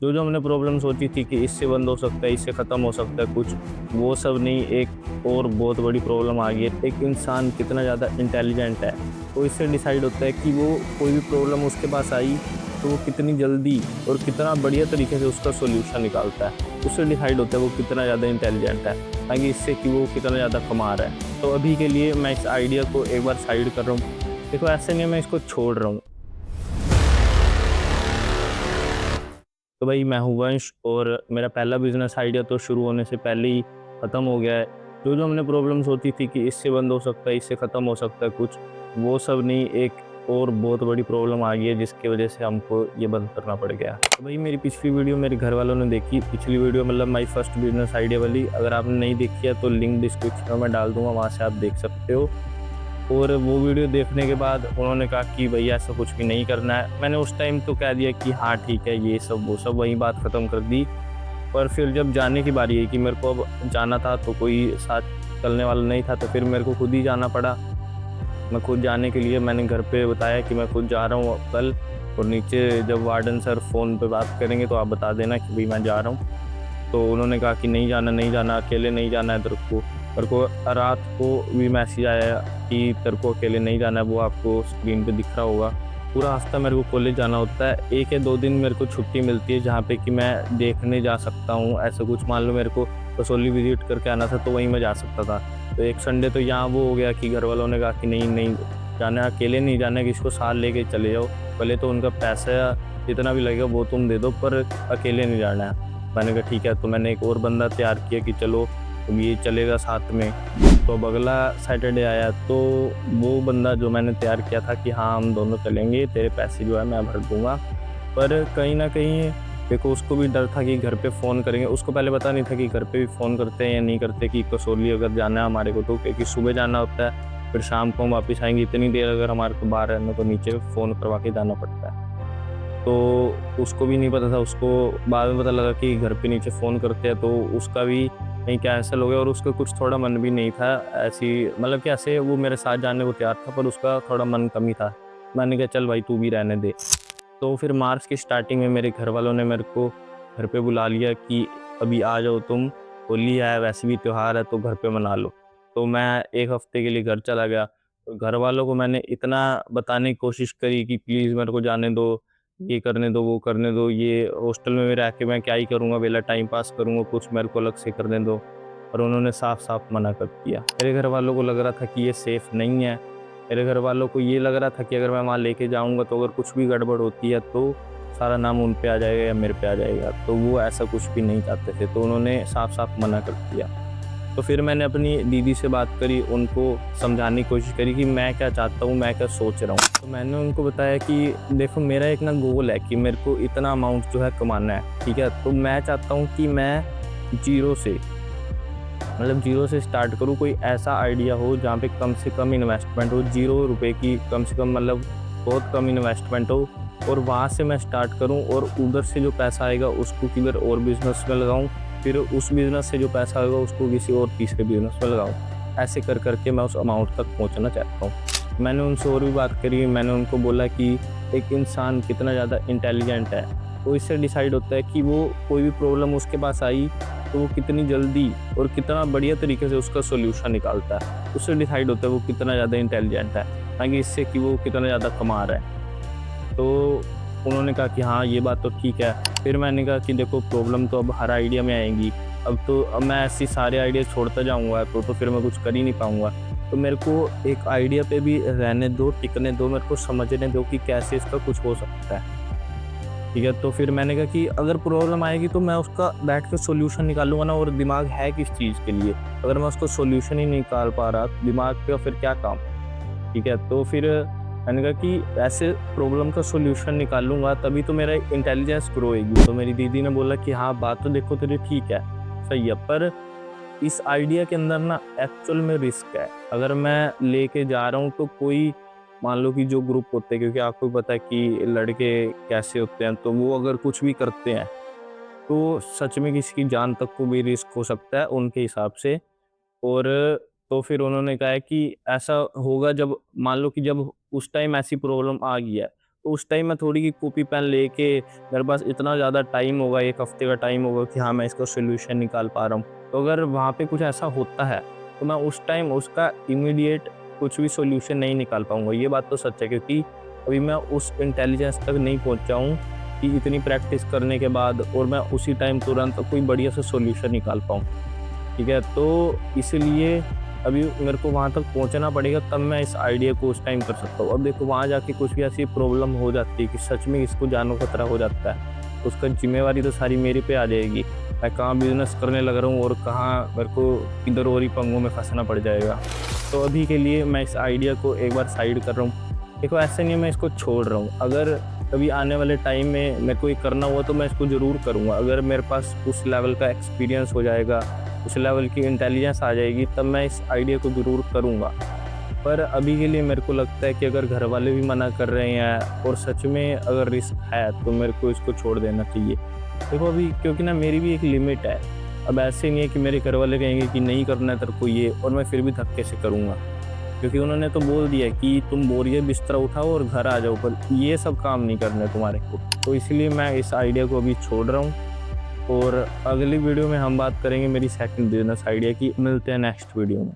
जो हमने प्रॉब्लम सोची थी कि इससे बंद हो सकता है, इससे ख़त्म हो सकता है कुछ, वो सब नहीं, एक और बहुत बड़ी प्रॉब्लम आ गई है। एक इंसान कितना ज़्यादा इंटेलिजेंट है, तो इससे डिसाइड होता है कि वो कोई भी प्रॉब्लम उसके पास आई, तो वो कितनी जल्दी और कितना बढ़िया तरीके से उसका सॉल्यूशन निकालता है। उससे डिसाइड होता है वो कितना ज़्यादा इंटेलिजेंट है, ना कि इससे कि वो कितना ज़्यादा कमा रहा है। तो अभी के लिए मैं इस आइडिया को एक बार साइड कर रहा हूँ। देखो, ऐसे नहीं है मैं इसको छोड़ रहा हूँ। तो भाई, मैं हूँ वंश और मेरा पहला बिज़नेस आइडिया तो शुरू होने से पहले ही ख़त्म हो गया है। जो हमने प्रॉब्लम सोची थी कि इससे बंद हो सकता है, इससे ख़त्म हो सकता है कुछ, वो सब नहीं, एक और बहुत बड़ी प्रॉब्लम आ गई है जिसकी वज़ह से हमको ये बंद करना पड़ गया। तो भाई, मेरी पिछली वीडियो मेरे घर वालों ने देखी, पिछली वीडियो मतलब माई फर्स्ट बिज़नेस आइडिया वाली। अगर आपने नहीं देखी है तो लिंक डिस्क्रिप्शन में डाल दूँगा, वहाँ से आप देख सकते हो। और वो वीडियो देखने के बाद उन्होंने कहा कि भैया ऐसा कुछ भी नहीं करना है। मैंने उस टाइम तो कह दिया कि हाँ ठीक है, ये सब वो सब, वहीं बात ख़त्म कर दी। पर फिर जब जाने की बारी आई कि मेरे को अब जाना था, तो कोई साथ चलने वाला नहीं था, तो फिर मेरे को खुद ही जाना पड़ा। मैं खुद जाने के लिए मैंने घर पे बताया कि मैं खुद जा रहा हूँ कल, और नीचे जब वार्डन सर फ़ोन पे बात करेंगे तो आप बता देना कि भई मैं जा रहा हूँ। तो उन्होंने कहा कि नहीं जाना, नहीं जाना, अकेले नहीं जाना है तेरे को रात को भी मैसेज आया कि तेरे को अकेले नहीं जाना है, वो आपको स्क्रीन पे दिख रहा होगा। पूरा हफ़्ता मेरे को कॉलेज जाना होता है, 1 या 2 दिन मेरे को छुट्टी मिलती है जहाँ पे कि मैं देखने जा सकता हूँ, ऐसा कुछ। मान लो मेरे को कसौली विज़िट करके आना था तो वहीं मैं जा सकता था। तो एक संडे तो यहाँ वो हो गया कि घर वालों ने कहा कि नहीं, नहीं जाना है, अकेले नहीं जाना है, किसी को साथ लेके चले जाओ। भले तो उनका पैसा जितना भी लगेगा वो तुम दे दो, पर अकेले नहीं जाना है। मैंने कहा ठीक है, तो मैंने एक और बंदा तैयार किया कि चलो अब ये चलेगा साथ में। तो अब अगला सैटरडे आया तो वो बंदा जो मैंने तैयार किया था कि हाँ हम दोनों चलेंगे, तेरे पैसे जो है मैं भर दूँगा। पर कहीं न कहीं देखो, उसको भी डर था कि घर पे फ़ोन करेंगे। उसको पहले पता नहीं था कि घर पे भी फ़ोन करते हैं या नहीं करते, कि कसौली अगर जाना है हमारे को तो, क्योंकि सुबह जाना होता है, फिर शाम को हम वापस आएँगे। इतनी देर अगर हमारे को बाहर रहना तो नीचे फ़ोन करवा के जाना पड़ता है। तो उसको भी नहीं पता था, उसको बाद में पता लगा कि घर पे नीचे फ़ोन करते हैं, तो उसका भी कहीं कैंसल हो गया और उसका कुछ थोड़ा मन भी नहीं था। ऐसी मतलब कि ऐसे वो मेरे साथ जाने को तैयार था, पर उसका थोड़ा मन कम ही था। मैंने कहा चल भाई तू भी रहने दे। तो फिर मार्च की स्टार्टिंग में मेरे घर वालों ने मेरे को घर पे बुला लिया कि अभी आ जाओ तुम, होली है, वैसे भी त्योहार है तो घर पे मना लो। तो मैं 1 हफ्ते के लिए घर चला गया। तो घर वालों को मैंने इतना बताने की कोशिश करी कि प्लीज़ मेरे को जाने दो, ये करने दो, वो करने दो, ये हॉस्टल में रह के मैं क्या ही करूँगा, वेला टाइम पास करूँगा, कुछ मेरे को अलग से करने दो। और उन्होंने साफ-साफ मना कर दिया। मेरे घर वालों को लग रहा था कि ये सेफ़ नहीं है। मेरे घर वालों को ये लग रहा था कि अगर मैं वहाँ लेके जाऊँगा तो अगर कुछ भी गड़बड़ होती है तो सारा नाम उन पे आ जाएगा या मेरे पे आ जाएगा। तो वो ऐसा कुछ भी नहीं चाहते थे, तो उन्होंने साफ-साफ मना कर दिया। तो फिर मैंने अपनी दीदी से बात करी, उनको समझाने की कोशिश करी कि मैं क्या चाहता हूँ, मैं क्या सोच रहा हूँ। तो मैंने उनको बताया कि देखो, मेरा एक ना गोल है कि मेरे को इतना अमाउंट जो है कमाना है, ठीक है? तो मैं चाहता हूँ कि मैं ज़ीरो से, मतलब ज़ीरो से स्टार्ट करूँ। कोई ऐसा आइडिया हो जहाँ पे कम से कम इन्वेस्टमेंट हो, ₹0 की कम से कम, मतलब बहुत कम इन्वेस्टमेंट हो, और वहाँ से मैं स्टार्ट करूँ और उधर से जो पैसा आएगा उसको किधर और बिज़नेस में लगाऊँ, फिर उस बिज़नेस से जो पैसा आएगा उसको किसी और तीसरे बिज़नेस में लगाऊँ। ऐसे कर के मैं उस अमाउंट तक पहुँचना चाहता हूँ। मैंने उनसे और भी बात करी, मैंने उनको बोला कि एक इंसान कितना ज़्यादा इंटेलिजेंट है, तो इससे डिसाइड होता है कि वो कोई भी प्रॉब्लम उसके पास आई, तो वो कितनी जल्दी और कितना बढ़िया तरीके से उसका सॉल्यूशन निकालता है। उससे डिसाइड होता है वो कितना ज़्यादा इंटेलिजेंट है, ना कि इससे कि वो कितना ज़्यादा कमा रहा है। तो उन्होंने कहा कि हाँ, ये बात तो ठीक है। फिर मैंने कहा कि देखो, प्रॉब्लम तो अब हर आइडिया में आएँगी। अब मैं ऐसे सारे आइडिया छोड़ता जाऊँगा तो फिर मैं कुछ कर ही नहीं पाऊँगा। तो मेरे को एक आइडिया पे भी रहने दो, टिकने दो, मेरे को समझने दो कि कैसे इसका कुछ हो सकता है। ठीक है, तो फिर मैंने कहा कि अगर प्रॉब्लम आएगी तो मैं उसका बैठ के सॉल्यूशन निकालूँगा ना, और दिमाग है किस चीज़ के लिए? अगर मैं उसका सॉल्यूशन ही नहीं निकाल पा रहा, दिमाग का फिर क्या काम? ठीक है, तो फिर मैंने कहा कि ऐसे प्रॉब्लम का सॉल्यूशन निकालूँगा तभी तो मेरा इंटेलिजेंस ग्रो होएगी। तो मेरी दीदी ने बोला कि हाँ, बात तो देखो तेरी ठीक है, सही है, पर इस आइडिया के अंदर ना एक्चुअल में रिस्क है। अगर मैं लेके जा रहा हूँ तो कोई, मान लो कि जो ग्रुप होते हैं, क्योंकि आपको भी पता है कि लड़के कैसे होते हैं, तो वो अगर कुछ भी करते हैं, तो सच में किसी की जान तक को भी रिस्क हो सकता है उनके हिसाब से। और तो फिर उन्होंने कहा है कि ऐसा होगा जब मान लो कि जब उस टाइम ऐसी प्रॉब्लम आ गई है, तो उस टाइम मैं थोड़ी कॉपी पेन लेके मेरे पास इतना ज़्यादा टाइम होगा, 1 हफ़्ते का टाइम होगा कि हाँ, मैं इसका सॉल्यूशन निकाल पा रहा हूँ। तो अगर वहाँ पे कुछ ऐसा होता है, तो मैं उस टाइम उसका इमीडिएट कुछ भी सॉल्यूशन नहीं निकाल पाऊँगा। ये बात तो सच है, क्योंकि अभी मैं उस इंटेलिजेंस तक नहीं पहुँचा हूँ कि इतनी प्रैक्टिस करने के बाद और मैं उसी टाइम तुरंत कोई बढ़िया सा सॉल्यूशन निकाल पाऊँ। ठीक है? तो इसीलिए अभी मेरे को वहाँ तक पहुँचना पड़ेगा, तब मैं इस आइडिया को उस टाइम कर सकता हूँ। अब देखो, वहाँ जाके कुछ भी ऐसी प्रॉब्लम हो जाती है कि सच में इसको जानो खतरा हो जाता है, तो उसका ज़िम्मेवारी तो सारी मेरे पे आ जाएगी। मैं कहाँ बिज़नेस करने लग रहा हूँ और कहाँ मेरे को किधर और ही पंगों में फँसना पड़ जाएगा। तो अभी के लिए मैं इस आइडिया को एक बार साइड कर रहा हूँ। देखो, ऐसा नहीं है मैं इसको छोड़ रहा हूँ। अगर कभी आने वाले टाइम में मेरे को ये करना हुआ तो मैं इसको ज़रूर करूँगा। अगर मेरे पास उस लेवल का एक्सपीरियंस हो जाएगा, उस लेवल की इंटेलिजेंस आ जाएगी, तब मैं इस आइडिया को ज़रूर करूँगा। पर अभी के लिए मेरे को लगता है कि अगर घर वाले भी मना कर रहे हैं और सच में अगर रिस्क है, तो मेरे को इसको छोड़ देना चाहिए। देखो अभी, क्योंकि ना मेरी भी एक लिमिट है। अब ऐसे नहीं है कि मेरे घर वाले कहेंगे कि नहीं करना है तेरे को ये, और मैं फिर भी धक्के से करूँगा। क्योंकि उन्होंने तो बोल दिया कि तुम बोरियत बिस्तरा उठाओ और घर आ जाओ, पर ये सब काम नहीं करने तुम्हारे को। तो इसलिए मैं इस आइडिया को अभी छोड़ रहा हूँ, और अगली वीडियो में हम बात करेंगे मेरी सेकंड बिज़नेस आइडिया की। मिलते हैं नेक्स्ट वीडियो में।